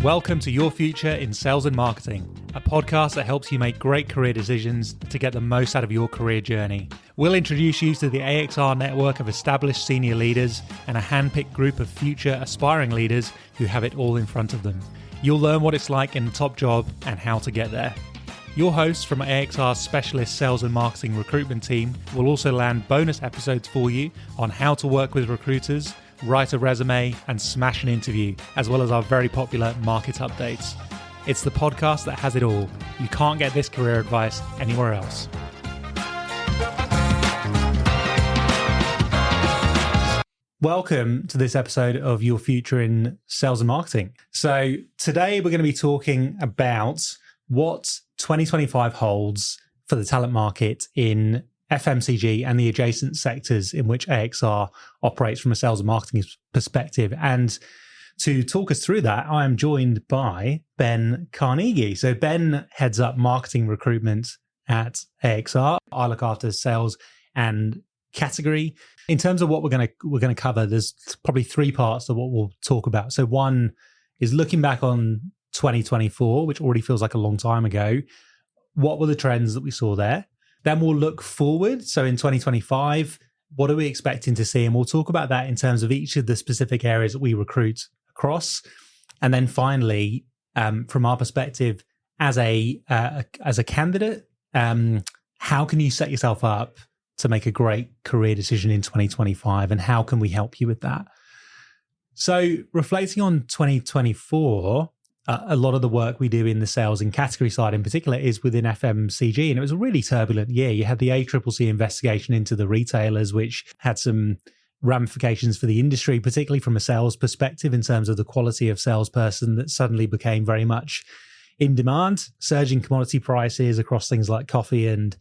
Welcome to Your Future in Sales and Marketing, a podcast that helps you make great career decisions to get the most out of your career journey. We'll introduce you to the AXR network of established senior leaders and a handpicked group of future aspiring leaders who have it all in front of them. You'll learn what it's like in the top job and how to get there. Your hosts from AXR's specialist sales and marketing recruitment team will also land bonus episodes for you on how to work with recruiters, write a resume, and smash an interview, as well as our very popular market updates. It's the podcast that has it all. You can't get this career advice anywhere else. Welcome to this episode of Your Future in Sales and Marketing. So today we're going to be talking about what 2025 holds for the talent market in FMCG and the adjacent sectors in which AXR operates from a sales and marketing perspective. And to talk us through that, I am joined by Ben Carnegie. So Ben heads up marketing recruitment at AXR. I look after sales and category. In terms of what we're going to cover, there's probably three parts of what we'll talk about. So one is looking back on 2024, which already feels like a long time ago. What were the trends that we saw there? Then we'll look forward. So in 2025, what are we expecting to see? And we'll talk about that in terms of each of the specific areas that we recruit across. And then finally, from our perspective, as a candidate, how can you set yourself up to make a great career decision in 2025? And how can we help you with that? So reflecting on 2024, a lot of the work we do in the sales and category side in particular is within FMCG. And it was a really turbulent year. You had the ACCC investigation into the retailers, which had some ramifications for the industry, particularly from a sales perspective in terms of the quality of salesperson that suddenly became very much in demand, surging commodity prices across things like coffee and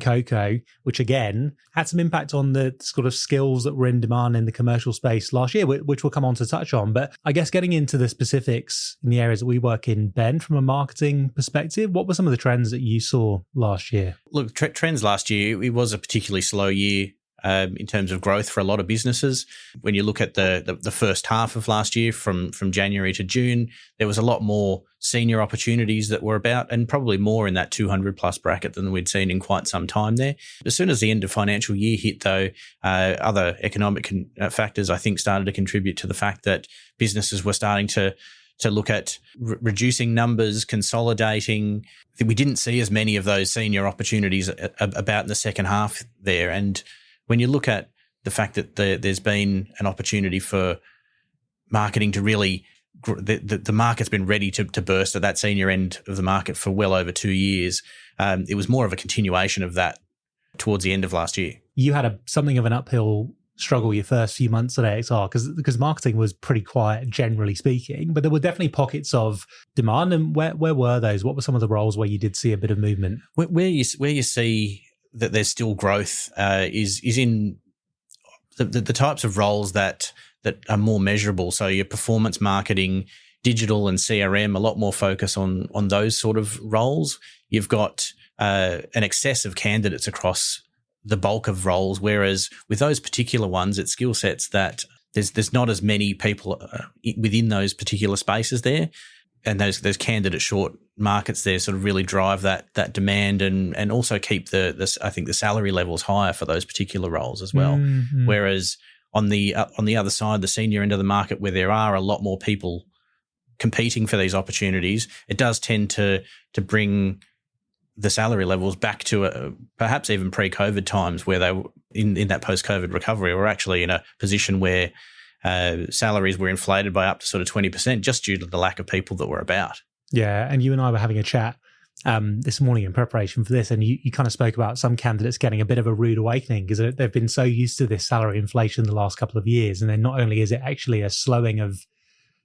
cocoa, which again had some impact on the sort of skills that were in demand in the commercial space last year, which we'll come on to touch on. But I guess getting into the specifics in the areas that we work in, Ben, from a marketing perspective, what were some of the trends that you saw last year? Look, trends last year, it was a particularly slow year in terms of growth for a lot of businesses. When you look at the first half of last year, from January to June, there was a lot more senior opportunities that were about, and probably more in that 200 plus bracket than we'd seen in quite some time there. As soon as the end of financial year hit, though, other economic factors, I think, started to contribute to the fact that businesses were starting to look at reducing numbers, consolidating. We didn't see as many of those senior opportunities about in the second half there. And when you look at the fact that there's been an opportunity for marketing to really, the market's been ready to burst at that senior end of the market for well over 2 years, it was more of a continuation of that towards the end of last year. You had something of an uphill struggle your first few months at AXR because marketing was pretty quiet, generally speaking, but there were definitely pockets of demand. And where were those? What were some of the roles where you did see a bit of movement? Where you see that there's still growth is in the types of roles that are more measurable. So your performance marketing, digital and CRM, a lot more focus on those sort of roles. You've got an excess of candidates across the bulk of roles, whereas with those particular ones, it's skill sets that there's not as many people within those particular spaces there. And those candidate short markets there sort of really drive that demand and also keep I think the salary levels higher for those particular roles as well. Mm-hmm. Whereas on the other side, the senior end of the market, where there are a lot more people competing for these opportunities, it does tend to bring the salary levels back to perhaps even pre-COVID times, where they were in that post-COVID recovery were actually in a position where salaries were inflated by up to sort of 20% just due to the lack of people that were about. Yeah, and you and I were having a chat this morning in preparation for this, and you kind of spoke about some candidates getting a bit of a rude awakening because they've been so used to this salary inflation the last couple of years, and then not only is it actually a slowing of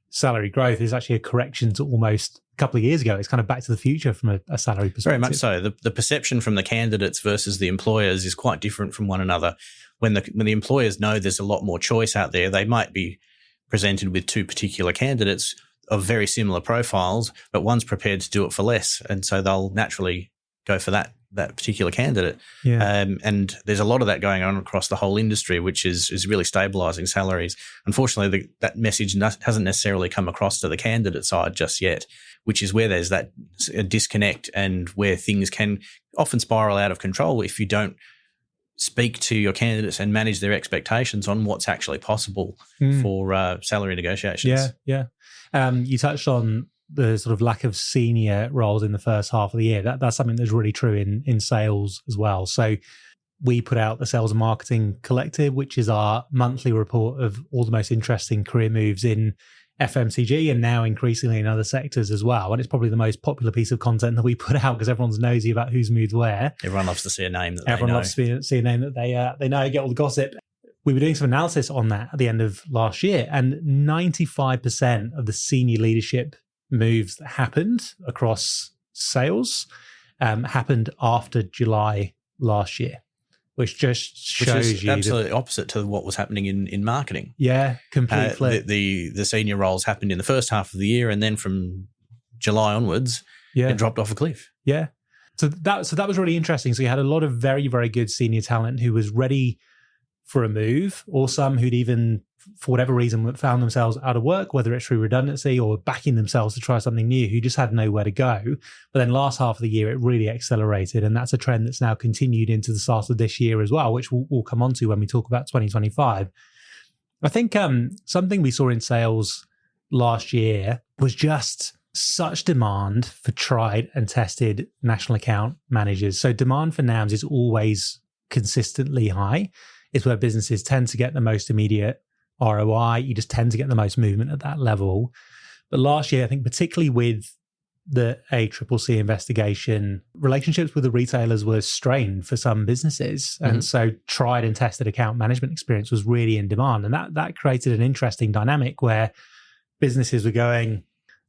salary growth, it's actually a correction to almost a couple of years ago. It's kind of back to the future from a salary perspective. Very much so. The perception from the candidates versus the employers is quite different from one another. When the employers know there's a lot more choice out there, they might be presented with two particular candidates of very similar profiles, but one's prepared to do it for less. And so they'll naturally go for that that particular candidate. Yeah. And there's a lot of that going on across the whole industry, which is really stabilising salaries. Unfortunately, that message hasn't necessarily come across to the candidate side just yet, which is where there's that disconnect and where things can often spiral out of control if you don't speak to your candidates and manage their expectations on what's actually possible for salary negotiations. Yeah. You touched on the sort of lack of senior roles in the first half of the year. That's something that's really true in sales as well. So we put out the Sales and Marketing Collective, which is our monthly report of all the most interesting career moves in FMCG and now increasingly in other sectors as well. And it's probably the most popular piece of content that we put out because everyone's nosy about who's moved where. Everyone loves to see a name that Everyone they know. loves to see a name that they know, get all the gossip. We were doing some analysis on that at the end of last year, and 95% of the senior leadership moves that happened across sales happened after July last year, which just shows which is you absolutely opposite to what was happening in marketing. Yeah, complete flip. The senior roles happened in the first half of the year, and then from July onwards, it dropped off a cliff. Yeah. So that was really interesting. So you had a lot of very, very good senior talent who was ready for a move, or some who'd even, for whatever reason, found themselves out of work, whether it's through redundancy or backing themselves to try something new, who just had nowhere to go. But then last half of the year, it really accelerated. And that's a trend that's now continued into the start of this year as well, which we'll come on to when we talk about 2025. I think something we saw in sales last year was just such demand for tried and tested national account managers. So demand for NAMs is always consistently high. It's where businesses tend to get the most immediate ROI. You just tend to get the most movement at that level. But last year, I think particularly with the ACCC investigation, relationships with the retailers were strained for some businesses. And so tried and tested account management experience was really in demand. And that created an interesting dynamic where businesses were going,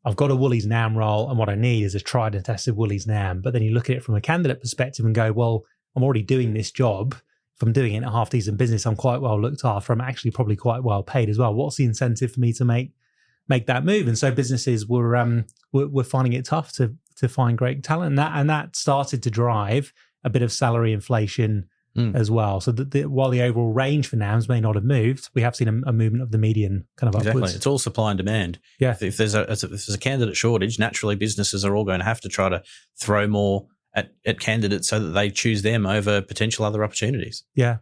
I've got a Woolies NAM role and what I need is a tried and tested Woolies NAM. But then you look at it from a candidate perspective and go, well, I'm already doing this job. If I'm doing it in a half decent business, I'm quite well looked after. I'm actually probably quite well paid as well. What's the incentive for me to make that move? And so businesses were finding it tough to find great talent, and that started to drive a bit of salary inflation as well. So while the overall range for NAMs may not have moved, we have seen a movement of the median kind of upwards. Exactly. It's all supply and demand. Yeah. If there's a candidate shortage, naturally businesses are all going to have to try to throw more at candidates so that they choose them over potential other opportunities. Yeah.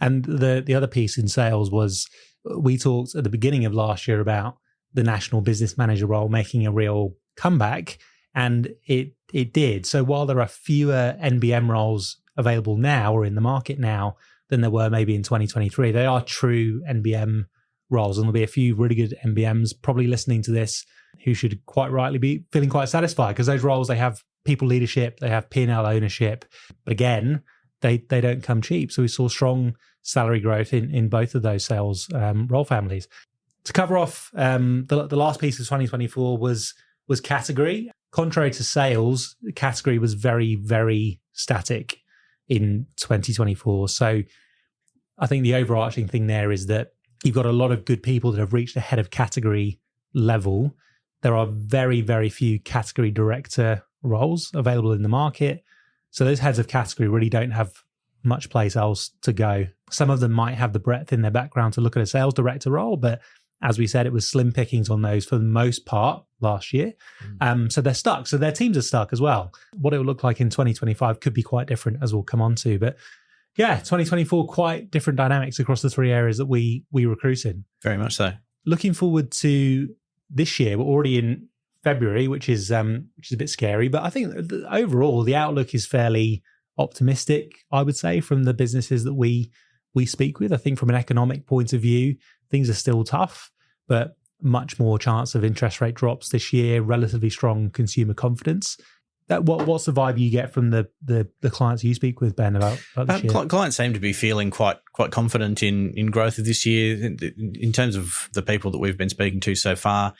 And the other piece in sales was we talked at the beginning of last year about the national business manager role making a real comeback, and it did. So while there are fewer NBM roles available now or in the market now than there were maybe in 2023, they are true NBM roles, and there'll be a few really good NBMs probably listening to this who should quite rightly be feeling quite satisfied, because those roles, they have people leadership, they have P&L ownership, but again, they don't come cheap. So we saw strong salary growth in both of those sales role families. To cover off the last piece of 2024 was category. Contrary to sales, category was very, very static in 2024. So I think the overarching thing there is that you've got a lot of good people that have reached the head of category level. There are very, very few category director roles available in the market. So those heads of category really don't have much place else to go. Some of them might have the breadth in their background to look at a sales director role, but as we said, it was slim pickings on those for the most part last year. So they're stuck. So their teams are stuck as well. What it will look like in 2025 could be quite different, as we'll come on to. But yeah, 2024, quite different dynamics across the three areas that we recruit in. Very much so. Looking forward to this year, we're already in February, which is a bit scary, but I think overall the outlook is fairly optimistic, I would say, from the businesses that we speak with. I think from an economic point of view, things are still tough, but much more chance of interest rate drops this year, relatively strong consumer confidence. What's the vibe you get from the clients you speak with, Ben, about this year? Clients seem to be feeling quite confident in growth of this year. In terms of the people that we've been speaking to so far,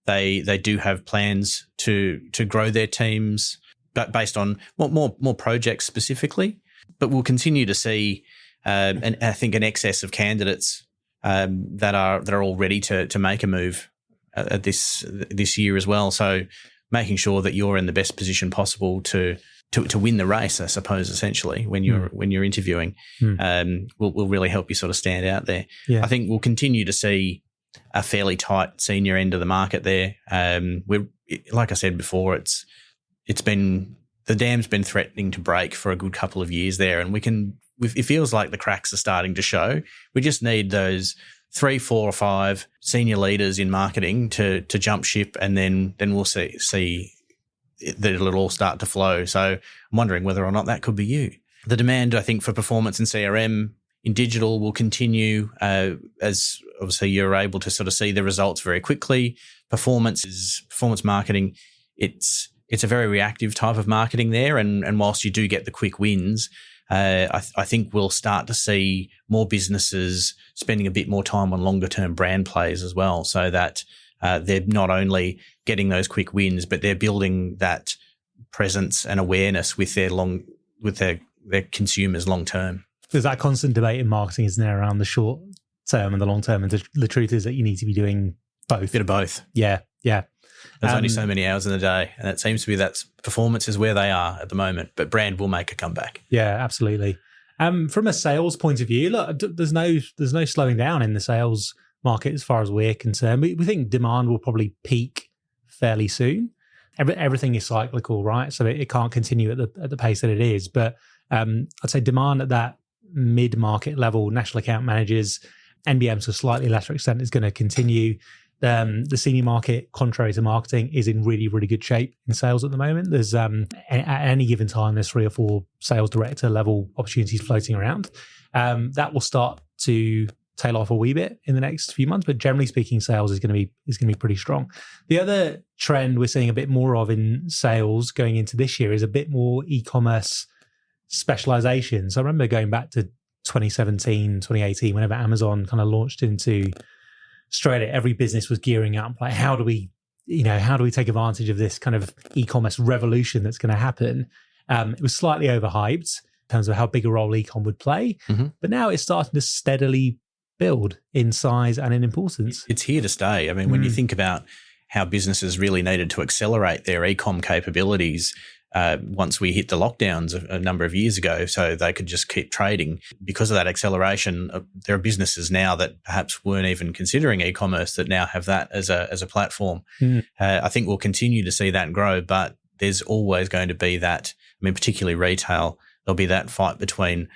they do have plans to grow their teams, but based on more projects specifically. But we'll continue to see, and I think, an excess of candidates that are all ready to make a move at this year as well. So making sure that you're in the best position possible to to win the race, I suppose, essentially, when you're interviewing, will really help you sort of stand out there. Yeah. I think we'll continue to see a fairly tight senior end of the market there. We're, like I said before, it's been, the dam's been threatening to break for a good couple of years there, and it feels like the cracks are starting to show. We just need those 3, 4 or 5 senior leaders in marketing to jump ship, and then we'll see that it'll all start to flow. So I'm wondering whether or not that could be you. The demand, I think, for performance and CRM in digital will continue as obviously you're able to sort of see the results very quickly. Performance marketing. It's a very reactive type of marketing there, and whilst you do get the quick wins, I think we'll start to see more businesses spending a bit more time on longer term brand plays as well, so that they're not only getting those quick wins, but they're building that presence and awareness with their consumers long term. There's that constant debate in marketing, isn't there, around the short term and the long term, and the truth is that you need to be doing both. Bit of both. Yeah. There's only so many hours in the day, and it seems to be that performance is where they are at the moment, but brand will make a comeback. Yeah, absolutely. From a sales point of view, look, there's no slowing down in the sales market as far as we're concerned. We think demand will probably peak fairly soon. Everything is cyclical, right? So it can't continue at the pace that it is. But I'd say demand at that mid-market level, national account managers, NBMs to a slightly lesser extent, is going to continue. The senior market, contrary to marketing, is in really, really good shape in sales at the moment. There's at any given time, there's 3 or 4 sales director level opportunities floating around. That will start to tail off a wee bit in the next few months, but generally speaking, sales is going to be pretty strong. The other trend we're seeing a bit more of in sales going into this year is a bit more e-commerce specialization. So I remember going back to 2017, 2018, whenever Amazon kind of launched into Australia, every business was gearing up like, how do we take advantage of this kind of e-commerce revolution that's going to happen? It was slightly overhyped in terms of how big a role e-com would play, but now it's starting to steadily build in size and in importance. It's here to stay. I mean, when you think about how businesses really needed to accelerate their e-com capabilities once we hit the lockdowns a number of years ago, so they could just keep trading. Because of that acceleration, there are businesses now that perhaps weren't even considering e-commerce that now have that as a platform. I think we'll continue to see that grow, but there's always going to be that. I mean, particularly retail, there'll be that fight between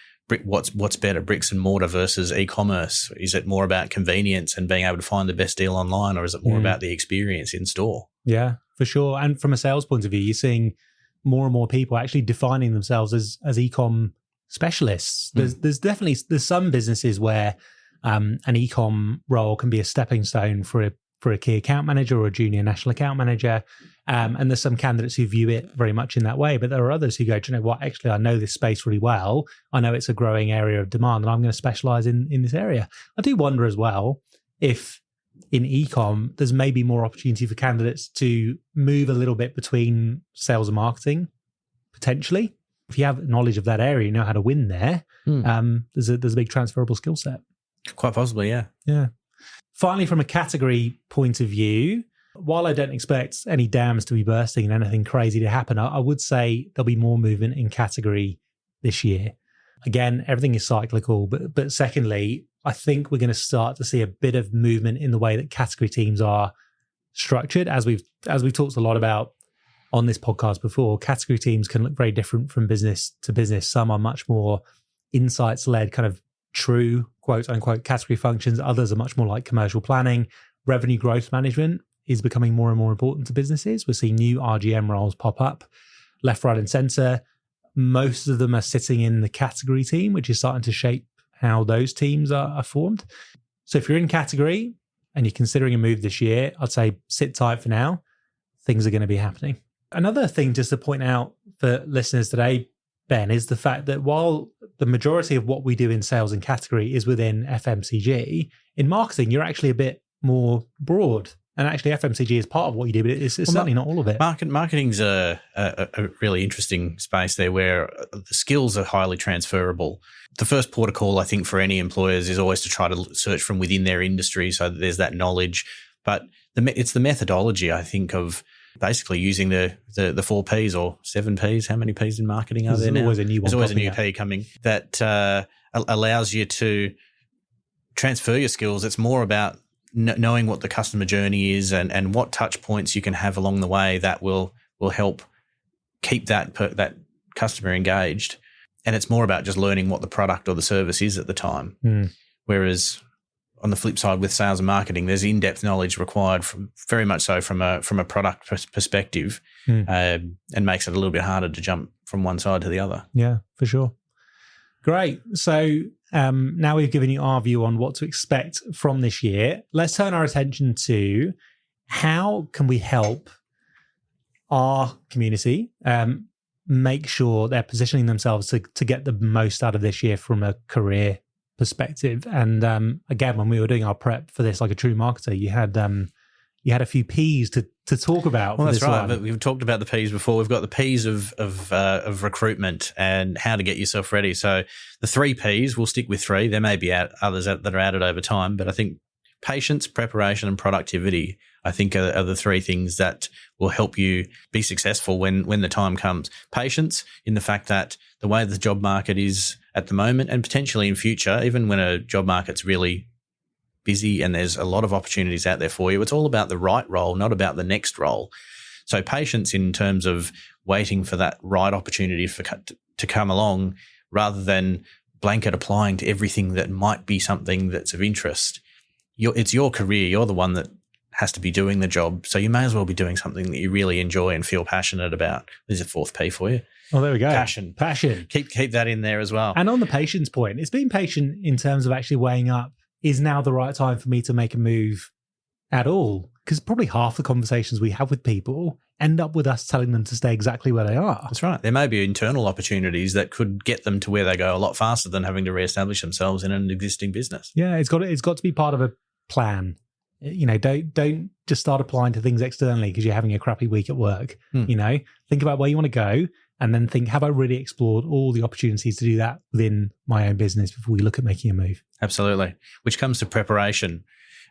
what's better, bricks and mortar versus e-commerce. Is it more about convenience and being able to find the best deal online, or is it more about the experience in store? Yeah, for sure. And from a sales point of view, you're seeing more and more people actually defining themselves as e-com specialists. There's some businesses where an e-com role can be a stepping stone for a key account manager or a junior national account manager. And there's some candidates who view it very much in that way. But there are others who go, do you know what, actually, I know this space really well. I know it's a growing area of demand and I'm going to specialize in this area. I do wonder as well if in e-com, there's maybe more opportunity for candidates to move a little bit between sales and marketing, potentially. If you have knowledge of that area, you know how to win there. There's a big transferable skill set. Quite possibly, yeah. Yeah. Finally, from a category point of view, while I don't expect any dams to be bursting and anything crazy to happen, I would say there'll be more movement in category this year. Again, everything is cyclical, but secondly, I think we're going to start to see a bit of movement in the way that category teams are structured. As we've talked a lot about on this podcast before, category teams can look very different from business to business. Some are much more insights-led, kind of true quote-unquote category functions. Others are much more like commercial planning. Revenue growth management is becoming more and more important to businesses. We're seeing new RGM roles pop up left, right, and center. Most of them are sitting in the category team, which is starting to shape how those teams are formed. So if you're in category and you're considering a move this year, I'd say sit tight for now. Things are going to be happening. Another thing just to point out for listeners today, Ben, is the fact that while the majority of what we do in sales and category is within FMCG, in marketing, you're actually a bit more broad. And actually, FMCG is part of what you do, but it's certainly not all of it. Marketing's a really interesting space there where the skills are highly transferable. The first port of call, I think, for any employers is always to try to search from within their industry so that there's that knowledge. But it's the methodology, I think, of basically using the 4 Ps or 7 Ps. How many Ps in marketing are there now? Always a new one. There's always a new popping up. P coming that allows you to transfer your skills. It's more about knowing what the customer journey is and what touch points you can have along the way that will help keep that customer engaged. And it's more about just learning what the product or the service is at the time. Whereas on the flip side with sales and marketing, there's in-depth knowledge required very much so from a product perspective, and makes it a little bit harder to jump from one side to the other. Yeah, for sure. Great. So now we've given you our view on what to expect from this year. Let's turn our attention to how can we help our community make sure they're positioning themselves to get the most out of this year from a career perspective. And again, when we were doing our prep for this, like a true marketer, you had a few P's to talk about. Well, for that's this right. one. But we've talked about the P's before. We've got the P's of recruitment and how to get yourself ready. So the 3 P's, we'll stick with 3. There may be others that are added over time, but I think patience, preparation, and productivity, I think, are the 3 things that will help you be successful when the time comes. Patience in the fact that the way the job market is at the moment and potentially in future, even when a job market's really busy and there's a lot of opportunities out there for you, it's all about the right role, not about the next role. So patience in terms of waiting for that right opportunity to come along rather than blanket applying to everything that might be something that's of interest. It's your career. You're the one that has to be doing the job. So you may as well be doing something that you really enjoy and feel passionate about. There's a 4th P for you. Oh, there we go. Passion. Keep that in there as well. And on the patience point, it's being patient in terms of actually weighing up, is now the right time for me to make a move at all? Because probably half the conversations we have with people end up with us telling them to stay exactly where they are. That's right. There may be internal opportunities that could get them to where they go a lot faster than having to reestablish themselves in an existing business. Yeah, it's got to be part of a plan. You know, don't just start applying to things externally because you're having a crappy week at work. You know, think about where you want to go and then think, have I really explored all the opportunities to do that within my own business before we look at making a move? Absolutely. Which comes to preparation.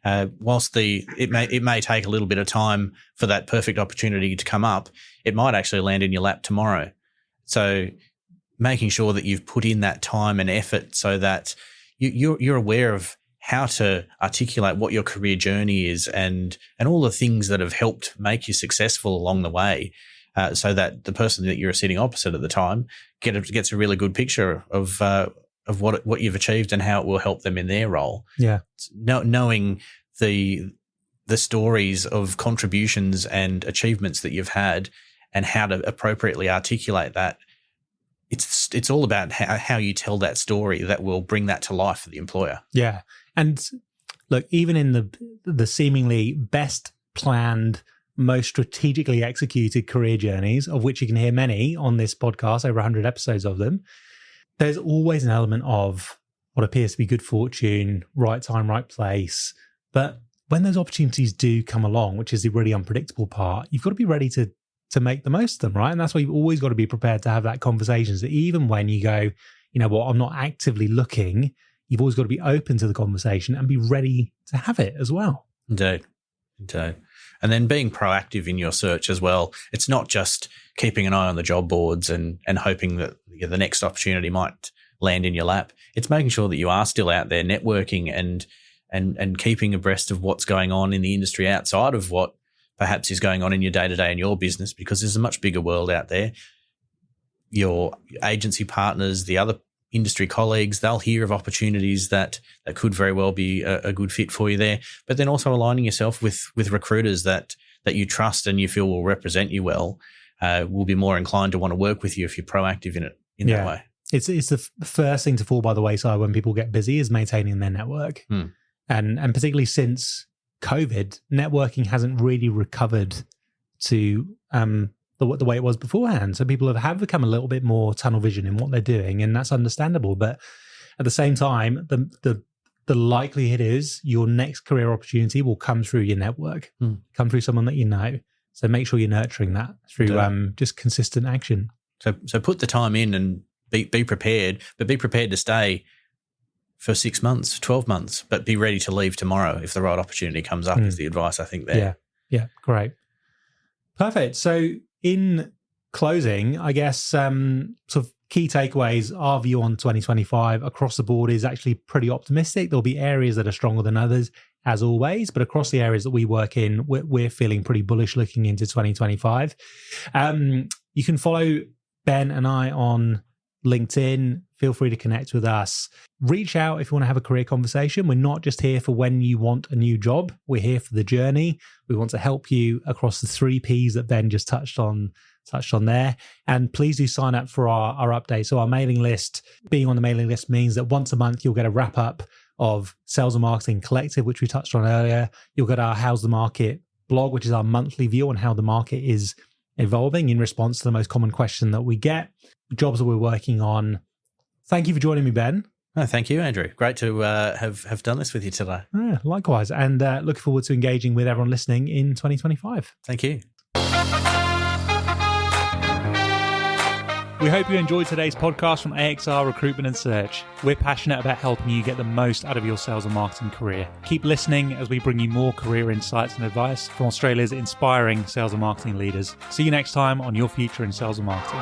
Whilst it may take a little bit of time for that perfect opportunity to come up, it might actually land in your lap tomorrow. So making sure that you've put in that time and effort so that you're aware of how to articulate what your career journey is and all the things that have helped make you successful along the way, so that the person that you're sitting opposite at the time gets a really good picture of what you've achieved and how it will help them in their role. Yeah, knowing the stories of contributions and achievements that you've had and how to appropriately articulate that. It's all about how you tell that story that will bring that to life for the employer. Yeah. And look, even in the seemingly best planned, most strategically executed career journeys, of which you can hear many on this podcast, over 100 episodes of them, there's always an element of what appears to be good fortune, right time, right place. But when those opportunities do come along, which is the really unpredictable part, you've got to be ready to make the most of them, right? And that's why you've always got to be prepared to have that conversation. So even when you go, you know what, I'm not actively looking, you've always got to be open to the conversation and be ready to have it as well. Indeed. And then being proactive in your search as well. It's not just keeping an eye on the job boards and hoping that the next opportunity might land in your lap. It's making sure that you are still out there networking and keeping abreast of what's going on in the industry outside of what perhaps is going on in your day-to-day in your business, because there's a much bigger world out there. Your agency partners, the other industry colleagues, they'll hear of opportunities that could very well be a good fit for you there. But then also aligning yourself with recruiters that you trust and you feel will represent you well, will be more inclined to want to work with you if you're proactive in that way. It's the first thing to fall by the wayside when people get busy is maintaining their network. And particularly since COVID, networking hasn't really recovered to the way it was beforehand. So people have become a little bit more tunnel vision in what they're doing, and that's understandable. But at the same time, the likelihood is your next career opportunity will come through your network, come through someone that you know. So make sure you're nurturing that through just consistent action. So put the time in and be prepared, but be prepared to stay for 6 months, 12 months, but be ready to leave tomorrow if the right opportunity comes up is the advice I think there. Yeah, great. Perfect. So in closing, I guess sort of key takeaways, our view on 2025 across the board is actually pretty optimistic. There'll be areas that are stronger than others, as always, but across the areas that we work in, we're feeling pretty bullish looking into 2025. You can follow Ben and I on LinkedIn. Feel free to connect with us. Reach out if you want to have a career conversation. We're not just here for when you want a new job. We're here for the journey. We want to help you across the 3 Ps that Ben just touched on there. And please do sign up for our updates. So our mailing list, being on the mailing list means that once a month you'll get a wrap up of Sales and Marketing Collective, which we touched on earlier. You'll get our How's the Market blog, which is our monthly view on how the market is evolving in response to the most common question that we get, jobs that we're working on. Thank you for joining me, Ben. Oh, thank you, Andrew. Great to have done this with you today. Yeah, likewise. And looking forward to engaging with everyone listening in 2025. Thank you. We hope you enjoyed today's podcast from AXR Recruitment and Search. We're passionate about helping you get the most out of your sales and marketing career. Keep listening as we bring you more career insights and advice from Australia's inspiring sales and marketing leaders. See you next time on Your Future in Sales and Marketing.